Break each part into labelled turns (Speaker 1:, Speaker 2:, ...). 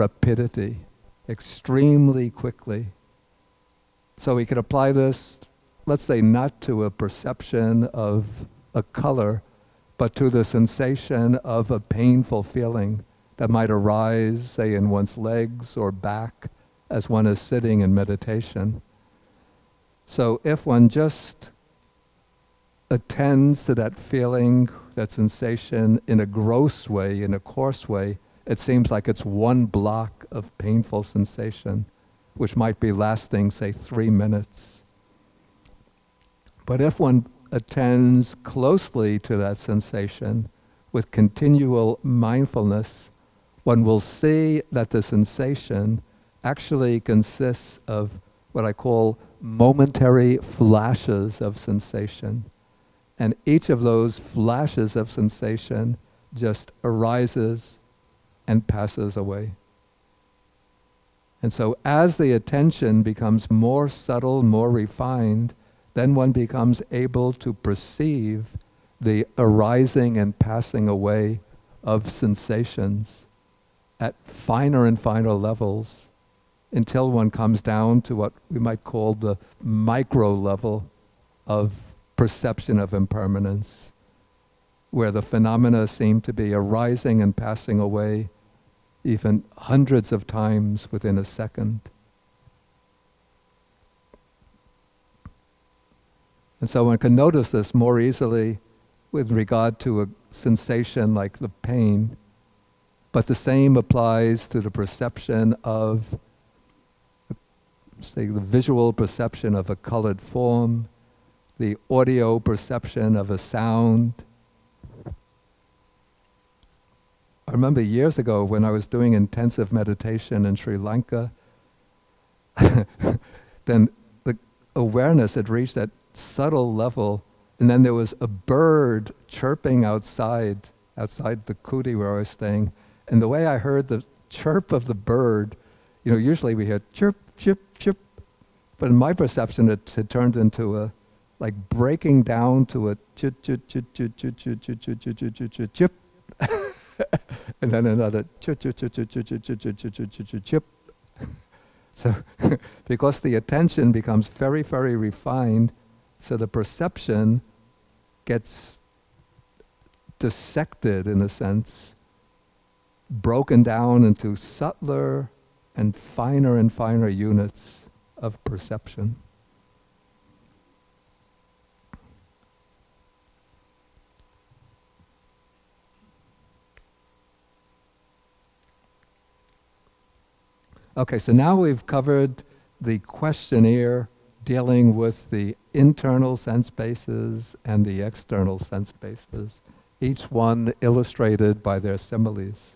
Speaker 1: rapidity, extremely quickly. So we could apply this, let's say, not to a perception of a color, but to the sensation of a painful feeling that might arise, say, in one's legs or back as one is sitting in meditation. So if one just attends to that feeling, that sensation in a gross way, in a coarse way, it seems like it's one block of painful sensation, which might be lasting, say, 3 minutes. But if one attends closely to that sensation with continual mindfulness, one will see that the sensation actually consists of what I call momentary flashes of sensation. And each of those flashes of sensation just arises and passes away. And so as the attention becomes more subtle, more refined, then one becomes able to perceive the arising and passing away of sensations at finer and finer levels until one comes down to what we might call the micro level of perception of impermanence, where the phenomena seem to be arising and passing away even hundreds of times within a second. And so one can notice this more easily with regard to a sensation like the pain, but the same applies to the perception of, say, the visual perception of a colored form, the audio perception of a sound. I remember years ago when I was doing intensive meditation in Sri Lanka, then the awareness had reached that subtle level, and then there was a bird chirping outside the kuti where I was staying. And the way I heard the chirp of the bird, usually we hear chirp, chirp, chirp, but in my perception it had turned into a, like breaking down to a chip, chip, chip, chip, chip, chip, chip, chip, chip, chip, chip, chip, and then another chip, chip, chip, chip, chip, chip, chip, chip, chip, chip, chip, chip. So, because the attention becomes very, very refined, so the perception gets dissected in a sense, broken down into subtler and finer units of perception. Okay, so now we've covered the questionnaire dealing with the internal sense bases and the external sense bases, each one illustrated by their similes.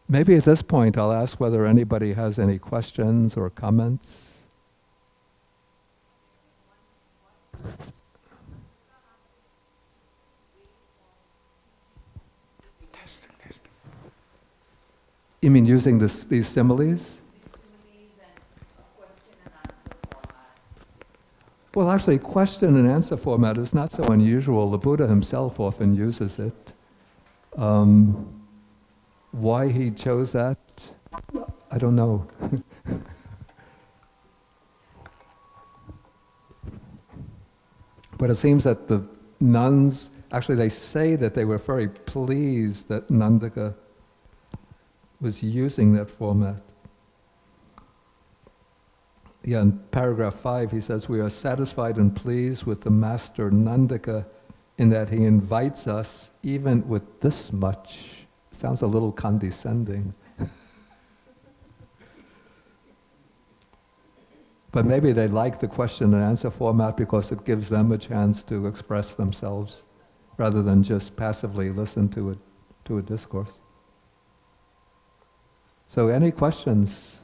Speaker 1: Maybe at this point I'll ask whether anybody has any questions or comments. Testing. You mean using these similes? Well, actually, question and answer format is not so unusual. The Buddha himself often uses it. Why he chose that, I don't know. But it seems that the nuns, actually they say that they were very pleased that Nandaka was using that format. Yeah, in paragraph 5 he says, "We are satisfied and pleased with the master Nandaka in that he invites us even with this much." Sounds a little condescending. But maybe they like the question and answer format because it gives them a chance to express themselves rather than just passively listen to a discourse. So any questions?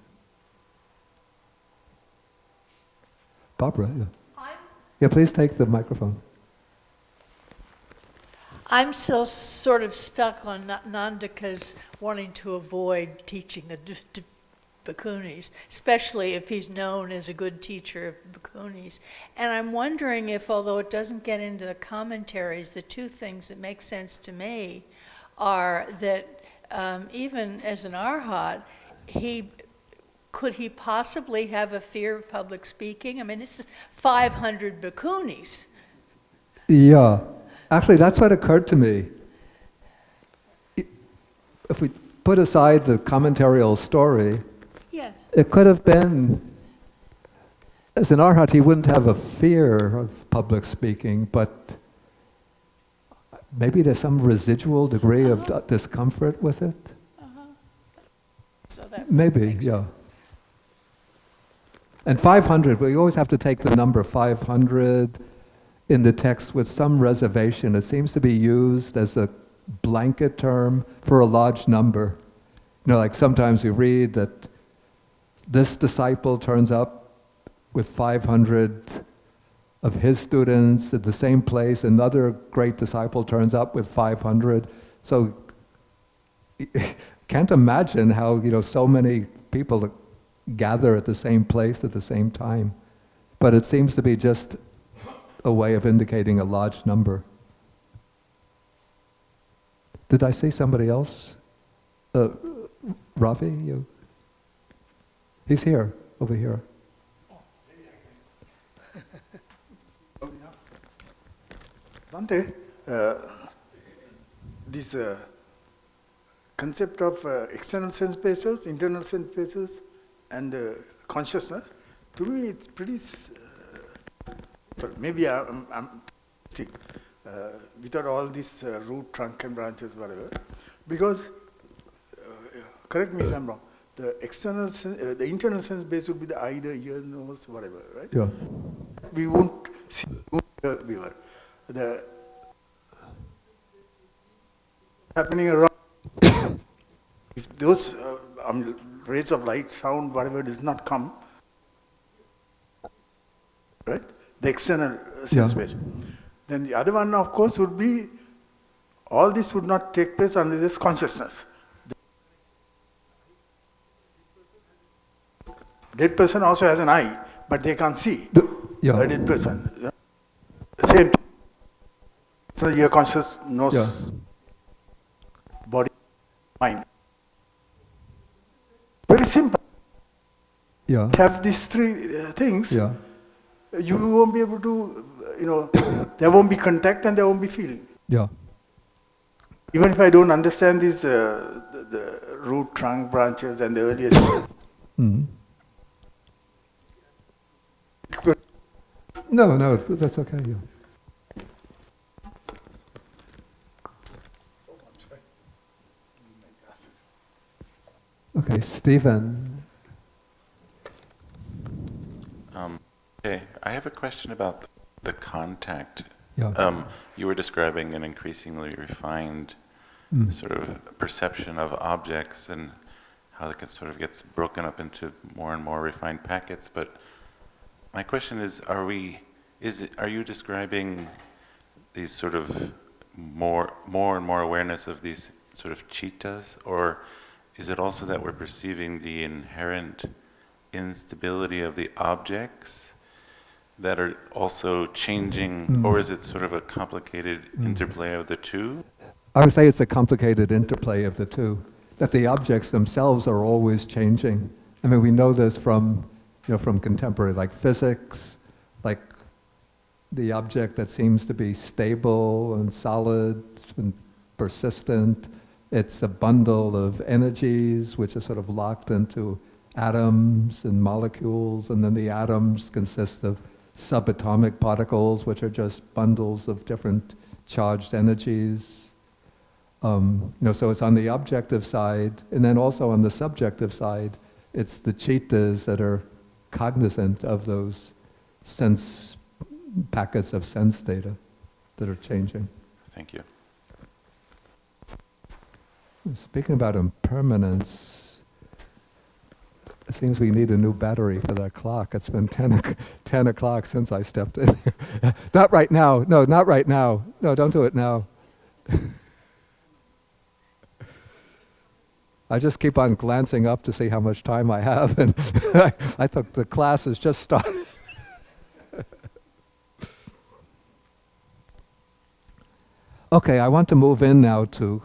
Speaker 1: Barbara, yeah. Yeah, please take the microphone.
Speaker 2: I'm still sort of stuck on Nandaka's wanting to avoid teaching the bhikkhunis, especially if he's known as a good teacher of bhikkhunis. And I'm wondering if, although it doesn't get into the commentaries, the two things that make sense to me are that even as an arhat, could he possibly have a fear of public speaking? I mean, this is 500 bhikkhunis.
Speaker 1: Yeah. Actually, that's what occurred to me. If we put aside the commentarial story,
Speaker 2: Yes.
Speaker 1: it could have been, as an arhat, he wouldn't have a fear of public speaking, but maybe there's some residual degree of discomfort with it.
Speaker 2: So that
Speaker 1: Maybe,
Speaker 2: makes
Speaker 1: yeah. And 500, we always have to take the number 500 in the text with some reservation. It seems to be used as a blanket term for a large number. You know, like sometimes we read that this disciple turns up with 500 of his students at the same place, another great disciple turns up with 500. So can't imagine how, so many people gather at the same place at the same time. But it seems to be just a way of indicating a large number. Did I see somebody else? Ravi, you? He's here, over here.
Speaker 3: Bhante, this concept of external sense bases, internal sense bases, and consciousness, to me it's pretty, maybe I'm without all this root, trunk and branches, whatever, because, correct me if I'm wrong, the external, the internal sense base would be the eye, the ear, nose, whatever, right?
Speaker 1: Yeah.
Speaker 3: We won't see, we were. The happening around, if those rays of light, sound, whatever does not come, right? The external sense base. Then the other one, of course, would be all this would not take place unless there's consciousness. Dead person also has an eye, but they can't see. A dead person. Same. So your conscious knows body, mind. Very simple.
Speaker 1: Yeah.
Speaker 3: Have these three things.
Speaker 1: Yeah.
Speaker 3: You won't be able to, there won't be contact and there won't be feeling.
Speaker 1: Yeah.
Speaker 3: Even if I don't understand these, the root, trunk, branches and the earliest.
Speaker 1: Mm-hmm. No, that's okay. Yeah. Okay, Stephen.
Speaker 4: Okay, I have a question about the contact.
Speaker 1: Yeah.
Speaker 4: You were describing an increasingly refined sort of perception of objects and how it sort of gets broken up into more and more refined packets. But my question is, are you describing these sort of more and more awareness of these sort of chittas, or is it also that we're perceiving the inherent instability of the objects that are also changing, or is it sort of a complicated interplay of the two?
Speaker 1: I would say it's a complicated interplay of the two, that the objects themselves are always changing. I mean, we know this from contemporary, like physics, like the object that seems to be stable and solid and persistent. It's a bundle of energies which are sort of locked into atoms and molecules, and then the atoms consist of subatomic particles, which are just bundles of different charged energies. So it's on the objective side, and then also on the subjective side, it's the chittas that are cognizant of those sense packets of sense data that are changing.
Speaker 4: Thank you.
Speaker 1: Speaking about impermanence, it seems we need a new battery for that clock. It's been 10 o'clock since I stepped in. Not right now. No, not right now. No, don't do it now. I just keep on glancing up to see how much time I have, and I thought the class has just started. Okay, I want to move in now to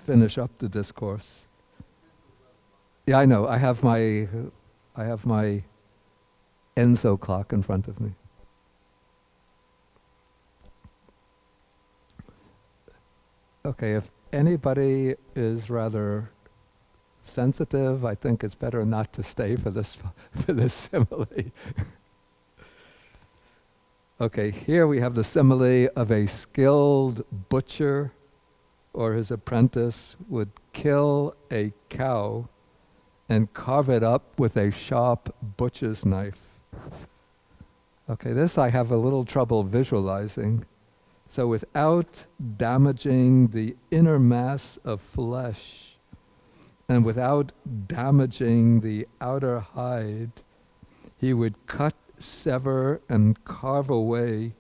Speaker 1: finish up the discourse. Yeah, I know. I have my Enzo clock in front of me. Okay, if anybody is rather sensitive, I think it's better not to stay for this simile. Okay, here we have the simile of a skilled butcher or his apprentice would kill a cow and carve it up with a sharp butcher's knife. Okay, this I have a little trouble visualizing. So without damaging the inner mass of flesh and without damaging the outer hide, he would cut, sever, and carve away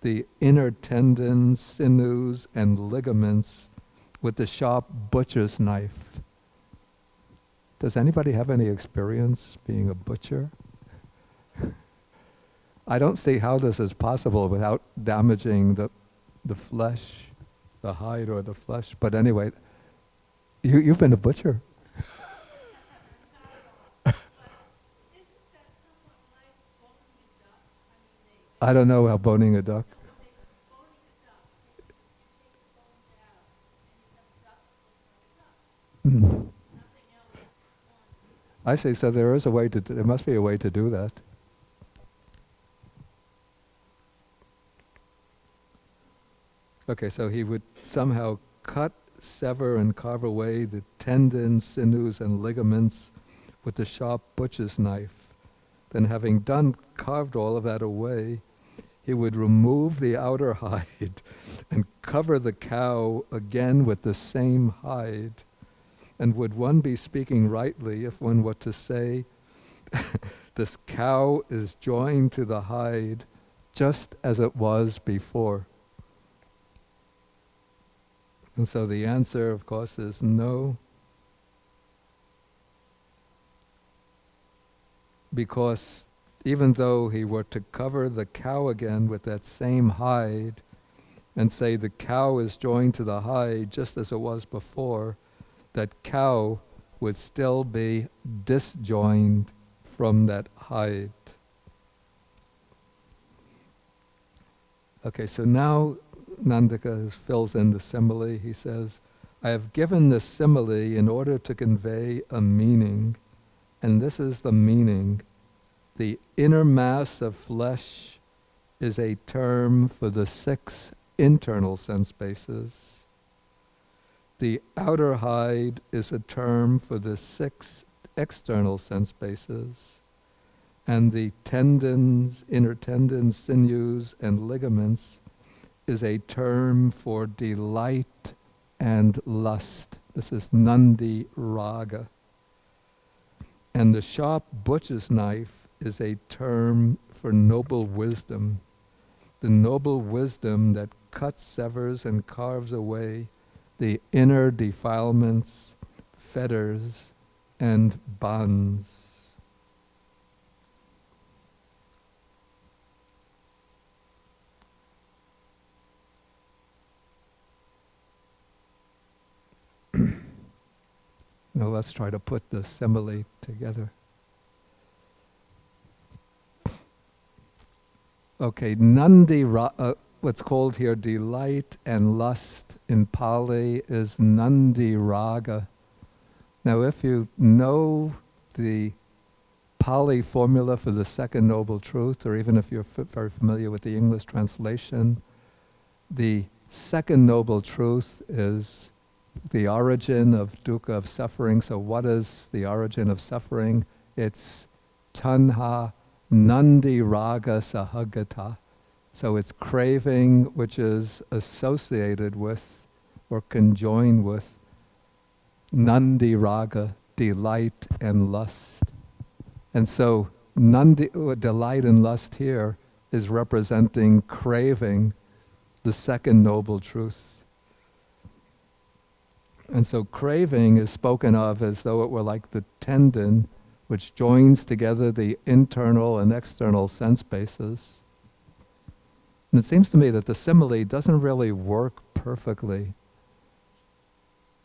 Speaker 1: the inner tendons, sinews, and ligaments with the sharp butcher's knife. Does anybody have any experience being a butcher? I don't see how this is possible without damaging the flesh, the hide or the flesh. But anyway, you've been a butcher. I don't know how boning a duck. I see, so there is a way to, there must be a way to do that. Okay, so he would somehow cut, sever, and carve away the tendons, sinews, and ligaments with the sharp butcher's knife. Then having carved all of that away, he would remove the outer hide and cover the cow again with the same hide. And would one be speaking rightly if one were to say, this cow is joined to the hide just as it was before? And so the answer, of course, is no. Because even though he were to cover the cow again with that same hide and say the cow is joined to the hide just as it was before, that cow would still be disjoined from that hide. Okay, so now Nandaka fills in the simile. He says, I have given this simile in order to convey a meaning, and this is the meaning. The inner mass of flesh is a term for the 6 internal sense bases. The outer hide is a term for the 6 external sense bases. And the tendons, inner tendons, sinews, and ligaments is a term for delight and lust. This is Nandi Raga. And the sharp butcher's knife is a term for noble wisdom. The noble wisdom that cuts, severs, and carves away the inner defilements, fetters, and bonds. Now let's try to put the simile together. Okay, what's called here delight and lust in Pali is Nandi Raga. Now if you know the Pali formula for the second noble truth, or even if you're very familiar with the English translation, the second noble truth is the origin of dukkha, of suffering. So what is the origin of suffering? It's tanha nandi raga sahagata. So it's craving which is associated with or conjoined with nandi raga, delight and lust. And so delight and lust here is representing craving, the second noble truth. And so craving is spoken of as though it were like the tendon which joins together the internal and external sense bases. And it seems to me that the simile doesn't really work perfectly.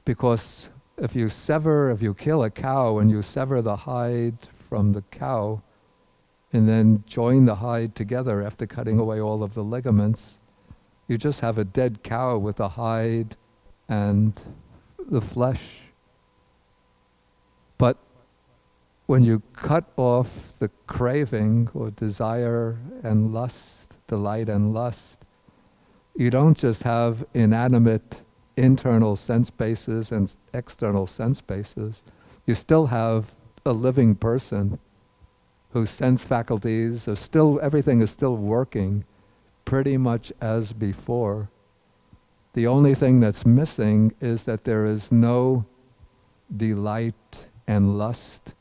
Speaker 1: Because if you kill a cow and you sever the hide from the cow and then join the hide together after cutting away all of the ligaments, you just have a dead cow with the hide and the flesh. But when you cut off the craving or desire and lust, delight and lust, you don't just have inanimate internal sense bases and external sense bases. You still have a living person whose sense faculties are still, everything is still working pretty much as before. The only thing that's missing is that there is no delight and lust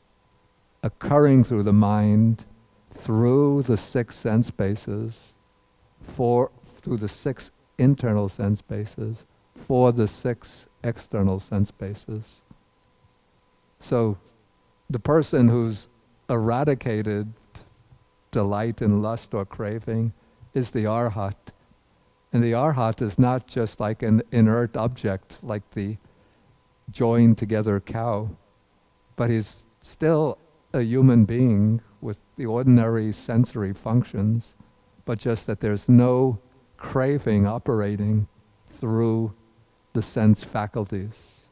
Speaker 1: occurring through the mind, through the six sense bases, through the six internal sense bases, for the six external sense bases. So the person who's eradicated delight and lust or craving is the arhat. And the arhat is not just like an inert object, like the joined together cow, but he's still a human being with the ordinary sensory functions, but just that there's no craving operating through the sense faculties.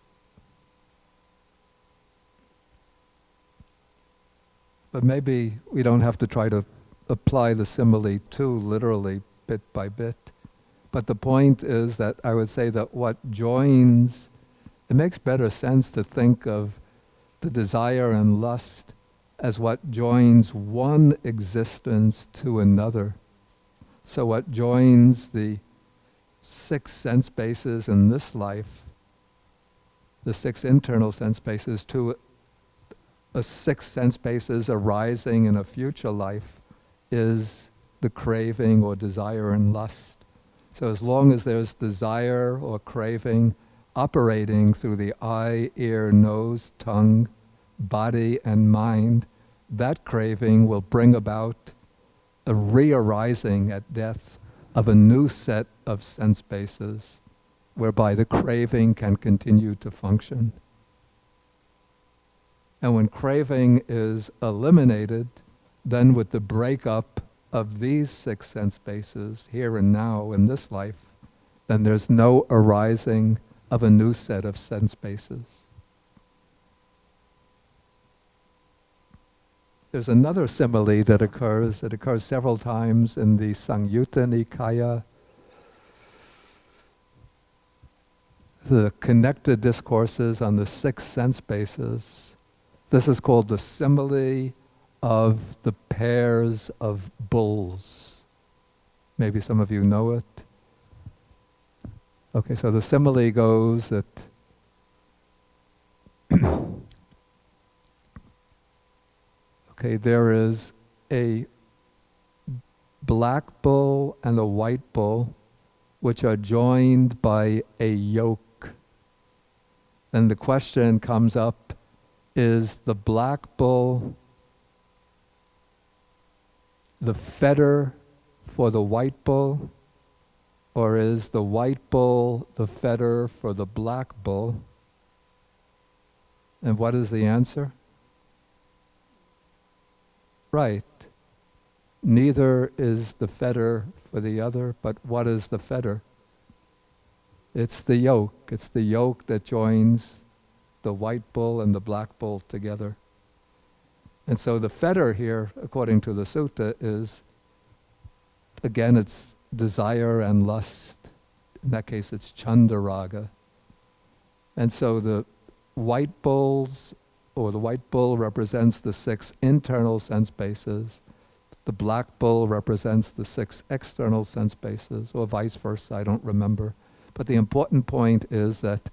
Speaker 1: But maybe we don't have to try to apply the simile too literally, bit by bit. But the point is that I would say that what joins, it makes better sense to think of the desire and lust as what joins one existence to another. So what joins the six sense bases in this life, the six internal sense bases, to a six sense bases arising in a future life, is the craving or desire and lust. So as long as there's desire or craving operating through the eye, ear, nose, tongue, body, and mind, that craving will bring about a re-arising at death of a new set of sense bases, whereby the craving can continue to function. And when craving is eliminated, then with the breakup of these six sense bases, here and now in this life, then there's no arising of a new set of sense bases. There's another simile that occurs several times in the Samyutta Nikaya, the connected discourses on the six sense bases. This is called the simile of the pairs of bulls. Maybe some of you know it. Okay, so the simile goes that okay, there is a black bull and a white bull which are joined by a yoke. Then the question comes up, is the black bull the fetter for the white bull, or is the white bull the fetter for the black bull? And what is the answer? Right. Neither is the fetter for the other, but what is the fetter? It's the yoke. It's the yoke that joins the white bull and the black bull together. And so the fetter here, according to the sutta, is, again, it's desire and lust. In that case, it's chandaraga. And so the white bulls, or the white bull represents the six internal sense bases. The black bull represents the six external sense bases, or vice versa, I don't remember. But the important point is that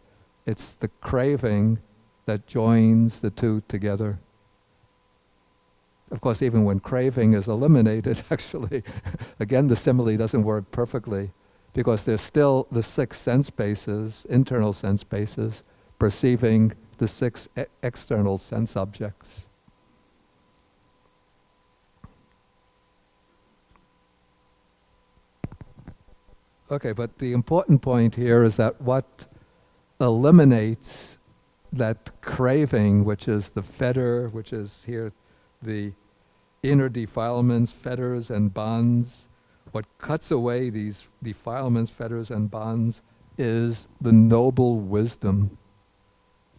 Speaker 1: it's the craving that joins the two together. Of course, even when craving is eliminated, actually, again, the simile doesn't work perfectly, because there's still the six sense bases, internal sense bases, perceiving the six external sense objects. Okay, but the important point here is that what eliminates that craving, which is the fetter, which is here the inner defilements, fetters and bonds. What cuts away these defilements, fetters and bonds is the noble wisdom,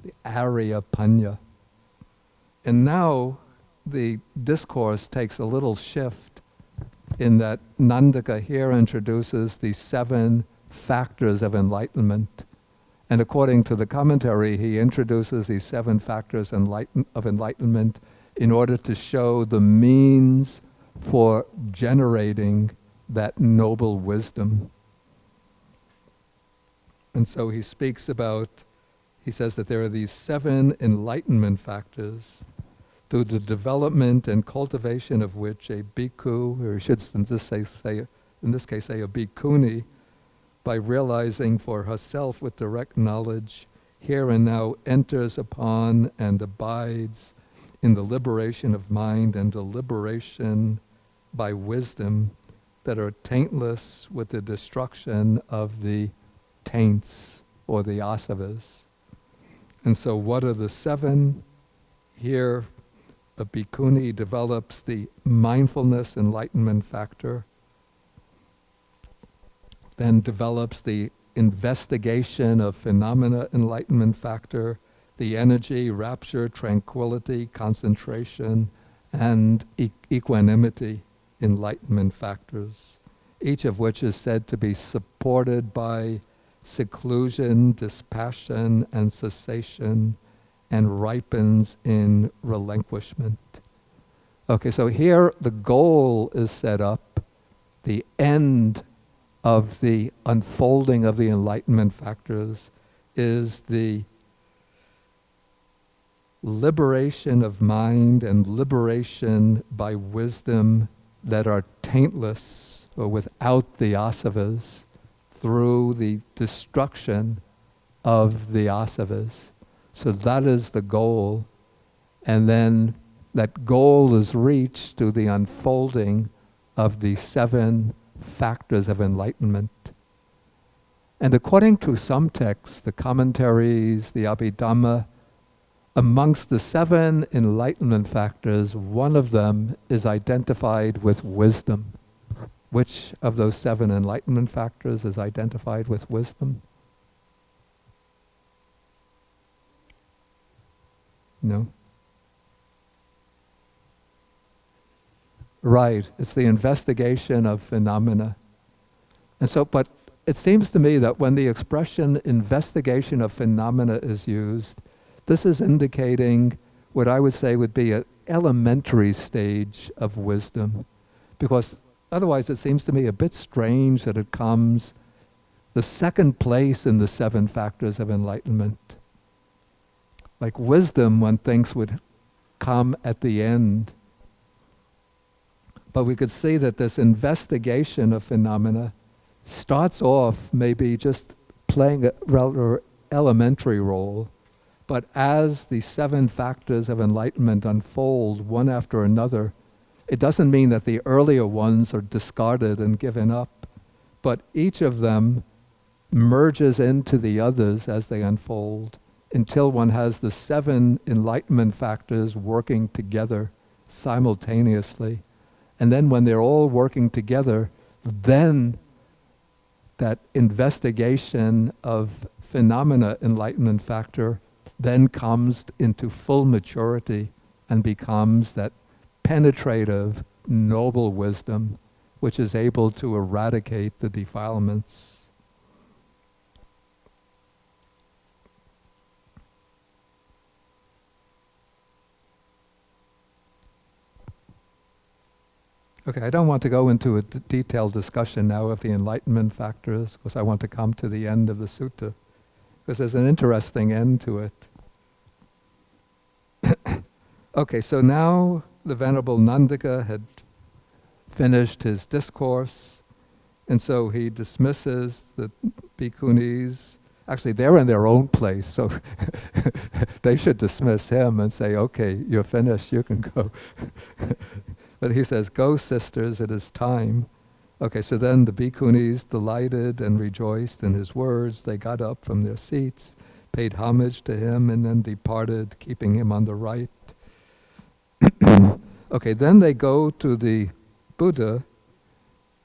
Speaker 1: the Arya Panya. And now the discourse takes a little shift in that Nandaka here introduces the 7 factors of enlightenment. And according to the commentary, he introduces these 7 factors of enlightenment in order to show the means for generating that noble wisdom. And so he speaks about, he says that there are these 7 enlightenment factors through the development and cultivation of which a bhikkhu, or should in this case say a bhikkhuni, by realizing for herself with direct knowledge, here and now enters upon and abides in the liberation of mind and the liberation by wisdom that are taintless with the destruction of the taints or the asavas. And so what are the 7? Here, a bhikkhuni develops the mindfulness enlightenment factor, then develops the investigation of phenomena enlightenment factor, the energy, rapture, tranquility, concentration, and equanimity enlightenment factors, each of which is said to be supported by seclusion, dispassion, and cessation, and ripens in relinquishment. Okay, so here the goal is set up, the end of the unfolding of the enlightenment factors is the liberation of mind and liberation by wisdom that are taintless or without the asavas through the destruction of the asavas. So that is the goal. And then that goal is reached through the unfolding of the 7 factors of enlightenment. And according to some texts, the commentaries, the Abhidhamma, amongst the 7 enlightenment factors, one of them is identified with wisdom. Which of those 7 enlightenment factors is identified with wisdom? No? Right, it's the investigation of phenomena. And so, but it seems to me that when the expression investigation of phenomena is used, this is indicating what I would say would be an elementary stage of wisdom. Because otherwise it seems to me a bit strange that it comes the 2nd place in the 7 factors of enlightenment. Like wisdom, one thinks would come at the end. But we could see that this investigation of phenomena starts off maybe just playing a rather elementary role, but as the 7 factors of enlightenment unfold one after another, it doesn't mean that the earlier ones are discarded and given up, but each of them merges into the others as they unfold until one has the 7 enlightenment factors working together simultaneously. And then when they're all working together, then that investigation of phenomena enlightenment factor then comes into full maturity and becomes that penetrative, noble wisdom which is able to eradicate the defilements. Okay, I don't want to go into a detailed discussion now of the enlightenment factors, because I want to come to the end of the sutta, because there's an interesting end to it. Okay, so now the Venerable Nandaka had finished his discourse, and so he dismisses the bhikkhunis. Actually, they're in their own place, so they should dismiss him and say, okay, you're finished, you can go. But he says, go sisters, it is time. Okay, so then the bhikkhunis, delighted and rejoiced in his words, they got up from their seats paid homage to him, and then departed, keeping him on the right. Okay, then they go to the Buddha,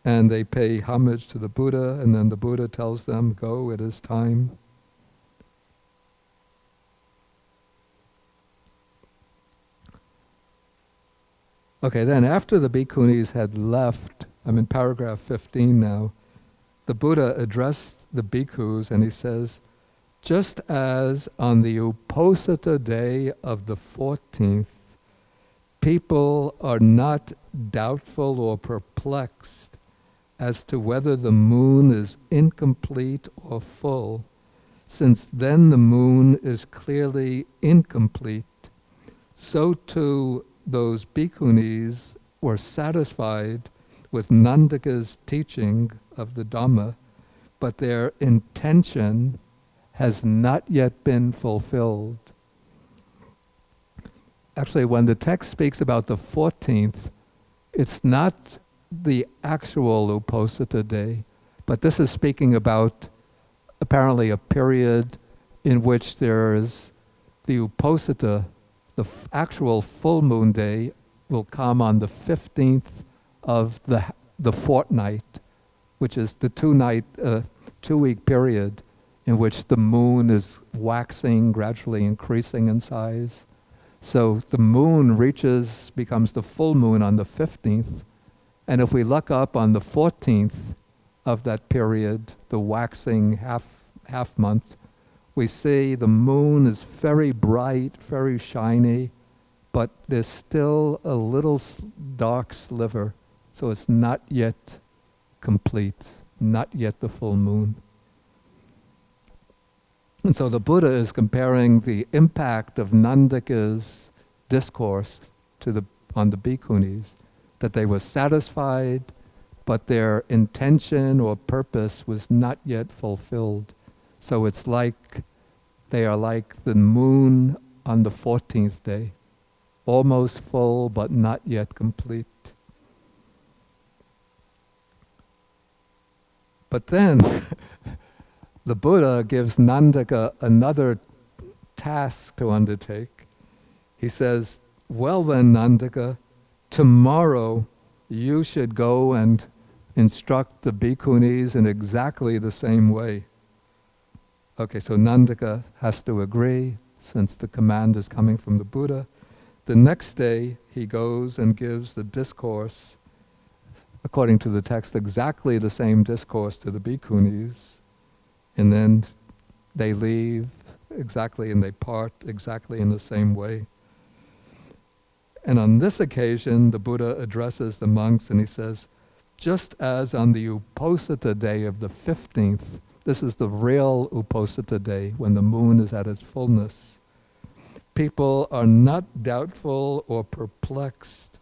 Speaker 1: and they pay homage to the Buddha, and then the Buddha tells them, go, it is time. Okay, then after the bhikkhunis had left, I'm in paragraph 15 now, the Buddha addressed the bhikkhus and he says, just as on the Uposatha day of the 14th, people are not doubtful or perplexed as to whether the moon is incomplete or full, since then the moon is clearly incomplete, so too those bhikkhunis were satisfied with Nandaka's teaching of the Dhamma, but their intention has not yet been fulfilled. Actually, when the text speaks about the 14th, it's not the actual Uposatha day, but this is speaking about apparently a period in which there is the Uposatha, the actual full moon day will come on the 15th of the fortnight, which is the 2-week period in which the moon is waxing, gradually increasing in size. So the moon becomes the full moon on the 15th, and if we look up on the 14th of that period, the waxing half month, we see the moon is very bright, very shiny, but there's still a little dark sliver, so it's not yet complete, not yet the full moon. And so the Buddha is comparing the impact of Nandaka's discourse on the bhikkhunis, that they were satisfied, but their intention or purpose was not yet fulfilled. So it's like they are like the moon on the 14th day, almost full but not yet complete. But then the Buddha gives Nandaka another task to undertake. He says, well then, Nandaka, tomorrow you should go and instruct the bhikkhunis in exactly the same way. Okay, so Nandaka has to agree, since the command is coming from the Buddha. The next day, he goes and gives the discourse, according to the text, exactly the same discourse to the bhikkhunis, and then they leave exactly and they part exactly in the same way. And on this occasion, the Buddha addresses the monks and he says, just as on the Uposatha day of the 15th, this is the real Uposatha day when the moon is at its fullness, people are not doubtful or perplexed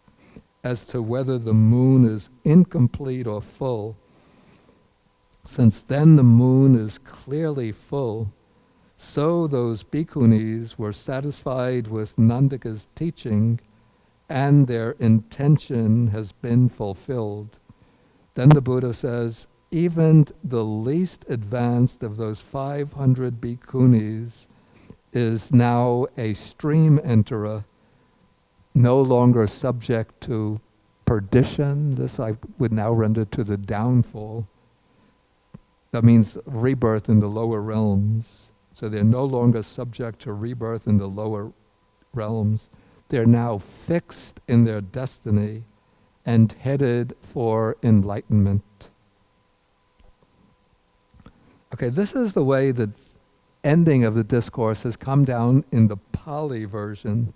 Speaker 1: as to whether the moon is incomplete or full, since then the moon is clearly full. So those bhikkhunis were satisfied with Nandaka's teaching, and their intention has been fulfilled. Then the Buddha says, even the least advanced of those 500 bhikkhunis is now a stream enterer, no longer subject to perdition. This I would now render to the downfall. That means rebirth in the lower realms. So they're no longer subject to rebirth in the lower realms. They're now fixed in their destiny and headed for enlightenment. Okay, this is the way the ending of the discourse has come down in the Pali version,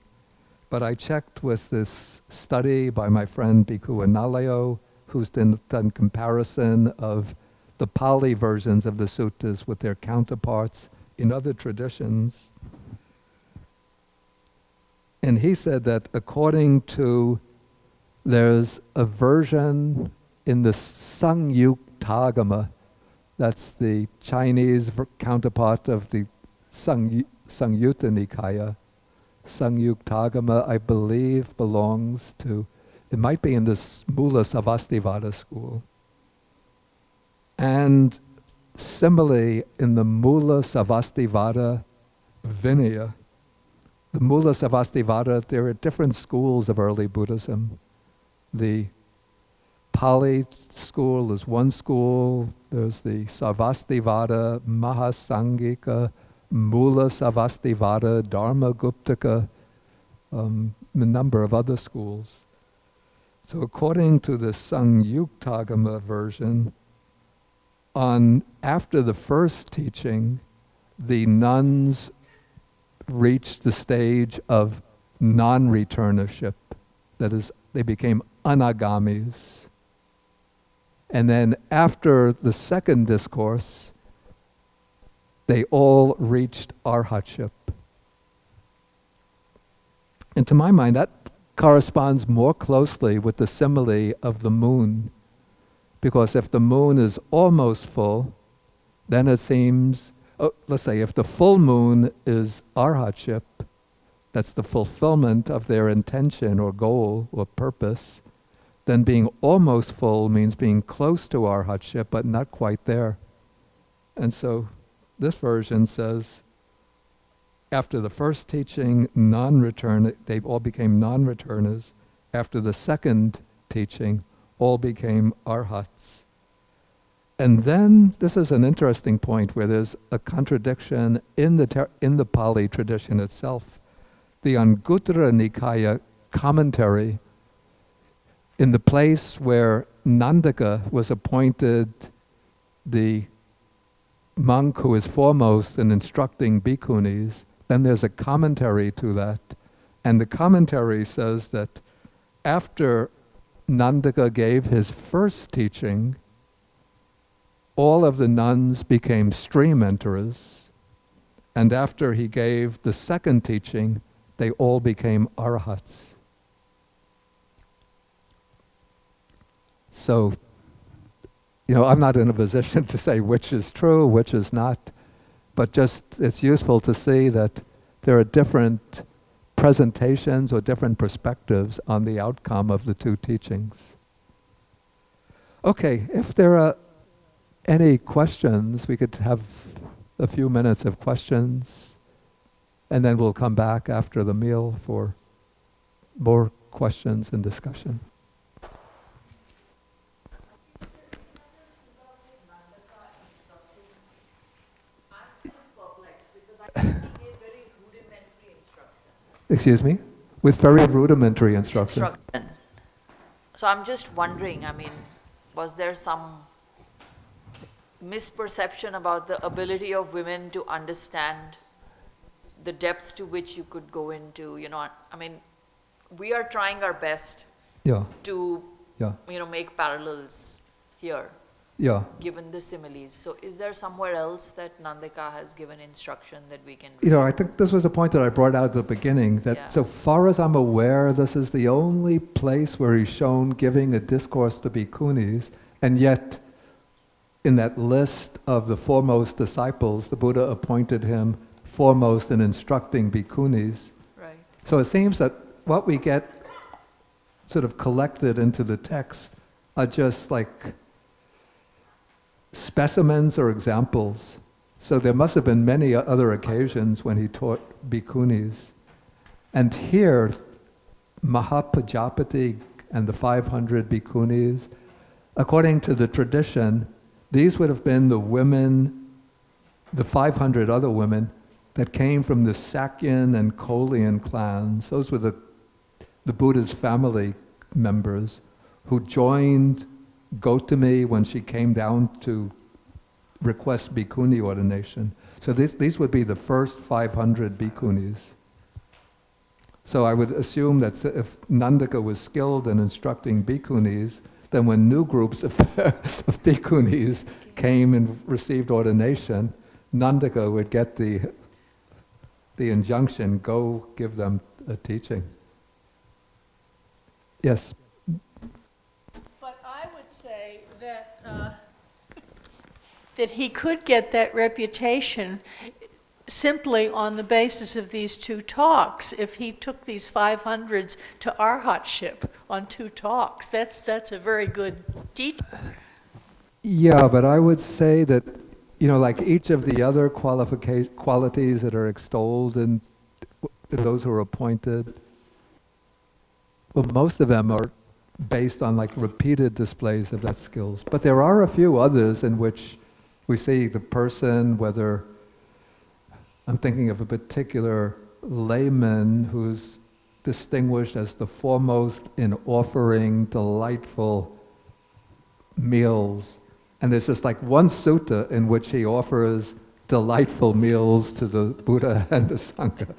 Speaker 1: but I checked with this study by my friend Bhikkhu Analayo, who's done comparison of the Pali versions of the suttas with their counterparts in other traditions. And he said that according to, there's a version in the Sangyuktagama, that's the Chinese counterpart of the Sangyutta Nikaya. Sangyuktagama, I believe, belongs to, it might be in the Mula Savastivada school. And similarly, in the Mula Savastivada Vinaya. The Mula Savastivada, there are different schools of early Buddhism. The Pali school is one school. There's the Savastivada, Mahasangika, Mula Savastivada, Dharma-guptaka, a number of other schools. So according to the Sangyuktagama version, after the first teaching, the nuns reached the stage of non-returnership. That is, they became anagamis. And then after the second discourse, they all reached arhatship. And to my mind, that corresponds more closely with the simile of the moon. Because if the moon is almost full, then it seems, let's say if the full moon is arhatship, that's the fulfillment of their intention or goal or purpose, then being almost full means being close to arhatship but not quite there. And so this version says, after the first teaching, they all became non-returners. After the second teaching, all became arhats. And then, this is an interesting point where there's a contradiction in the Pali tradition itself. The Anguttara Nikaya commentary, in the place where Nandaka was appointed the monk who is foremost in instructing bhikkhunis, then there's a commentary to that. And the commentary says that after Nandaka gave his first teaching, all of the nuns became stream enterers. And after he gave the second teaching, they all became arhats. So, I'm not in a position to say which is true, which is not, but just it's useful to see that there are different presentations or different perspectives on the outcome of the two teachings. Okay, if there are any questions, we could have a few minutes of questions, and then we'll come back after the meal for more questions and discussion. Excuse me? With very rudimentary instruction.
Speaker 5: So I'm just wondering, was there some misperception about the ability of women to understand the depth to which you could go into, we are trying our best to, make parallels here, given the similes. So is there somewhere else that Nandaka has given instruction that we can read?
Speaker 1: I think this was a point that I brought out at the beginning, that so far as I'm aware, this is the only place where he's shown giving a discourse to bhikkhunis, and yet in that list of the foremost disciples, the Buddha appointed him foremost in instructing bhikkhunis.
Speaker 5: Right.
Speaker 1: So it seems that what we get sort of collected into the text are just like specimens or examples. So there must have been many other occasions when he taught bhikkhunis. And here, Mahapajapati and the 500 bhikkhunis, according to the tradition, these would have been the women, the 500 other women that came from the Sakyan and Kolian clans. Those were the Buddha's family members who joined Gautami when she came down to request bhikkhuni ordination. So these would be the first 500 bhikkhunis. So I would assume that if Nandaka was skilled in instructing bhikkhunis, then when new groups of bhikkhunis came and received ordination, Nandaka would get the injunction, go give them a teaching. Yes?
Speaker 2: But I would say that that he could get that reputation simply on the basis of these two talks. If he took these 500s to arhatship on two talks, that's a very good teacher.
Speaker 1: Yeah, but I would say that like each of the other qualities that are extolled in those who are appointed, well, most of them are based on like repeated displays of that skills. But there are a few others in which we see the person, whether I'm thinking of a particular layman who's distinguished as the foremost in offering delightful meals. And there's just like one sutta in which he offers delightful meals to the Buddha and the Sangha.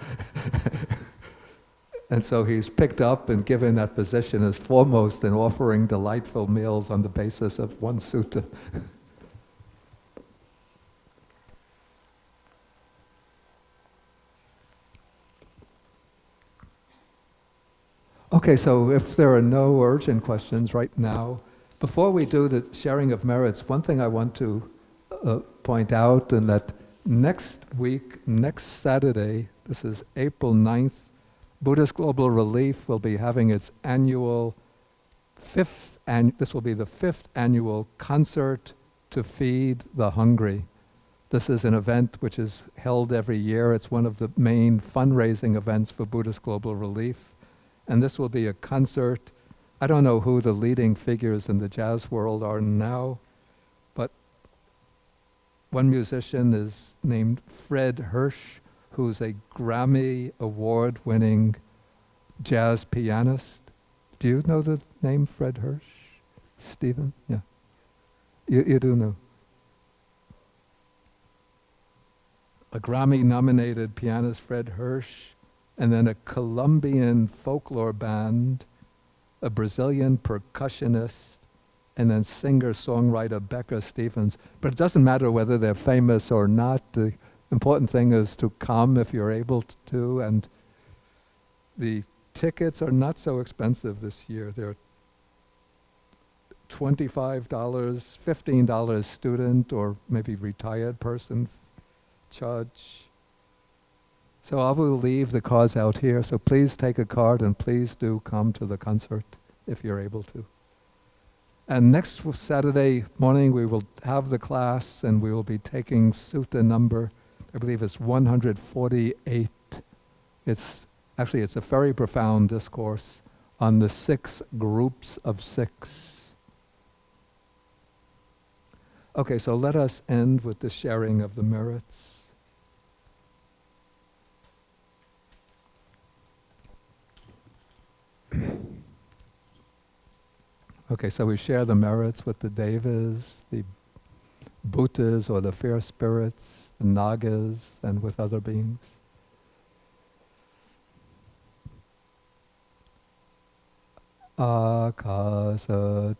Speaker 1: And so he's picked up and given that position as foremost in offering delightful meals on the basis of one sutta. Okay, so if there are no urgent questions right now, before we do the sharing of merits, one thing I want to point out, and that next week, next Saturday, this is April 9th, Buddhist Global Relief will be having its annual this will be the 5th annual concert to feed the hungry. This is an event which is held every year. It's one of the main fundraising events for Buddhist Global Relief. And this will be a concert. I don't know who the leading figures in the jazz world are now, but one musician is named Fred Hirsch, who's a Grammy Award-winning jazz pianist. Do you know the name Fred Hirsch, Stephen? Yeah. You do know. A Grammy-nominated pianist, Fred Hirsch, and then a Colombian folklore band, a Brazilian percussionist, and then singer-songwriter Becca Stevens. But it doesn't matter whether they're famous or not. The important thing is to come if you're able to, and the tickets are not so expensive this year. They're $25, $15 student or maybe retired person charge. So I will leave the cards out here, so please take a card and please do come to the concert if you're able to. And next Saturday morning we will have the class and we will be taking sutta number, I believe it's 148. It's a very profound discourse on the 6 groups of 6. Okay, so let us end with the sharing of the merits. Okay, so we share the merits with the devas, the bhutas or the fair spirits, the nagas, and with other beings. Akasata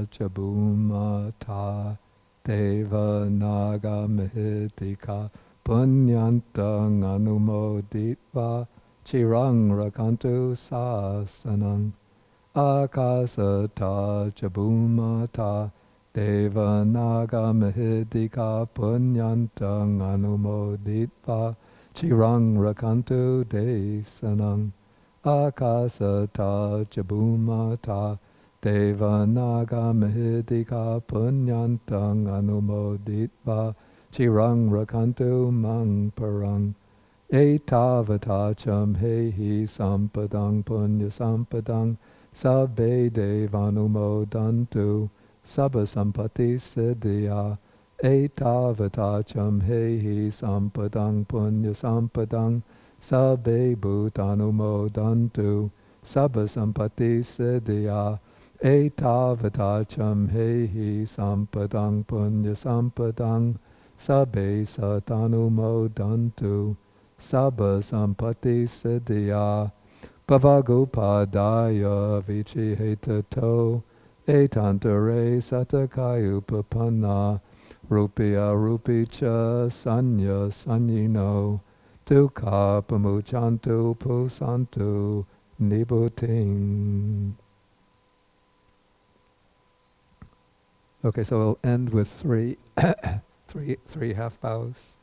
Speaker 1: chabumata deva naga mihitika punyantang anumoditva chirang rakantu sasanang. Akasata chabumata deva naga mihitika punyantang anumoditva chirang rakantu desanang. Akasata chabumata deva naga mihitika punyantang anumoditva chirang rakantu mang parang. Etavata cham hehi sampadang punya sampadang sabbe devanumodantu sabba sampati siddhya. Etavata cham hehi sampadang punya sampadang sabbe bhutanumodantu sabba sampati siddhya. Etavata cham hehi sampadang punya sampadang sabbe satanumodantu sabba sampati siddhya. Bhavagopadaya vichihetato etantare satakayupapanna rupya rupicha sanya sanyino dukkha pamuchantu pusantu nibbutting. Okay, so we'll end with three half bows.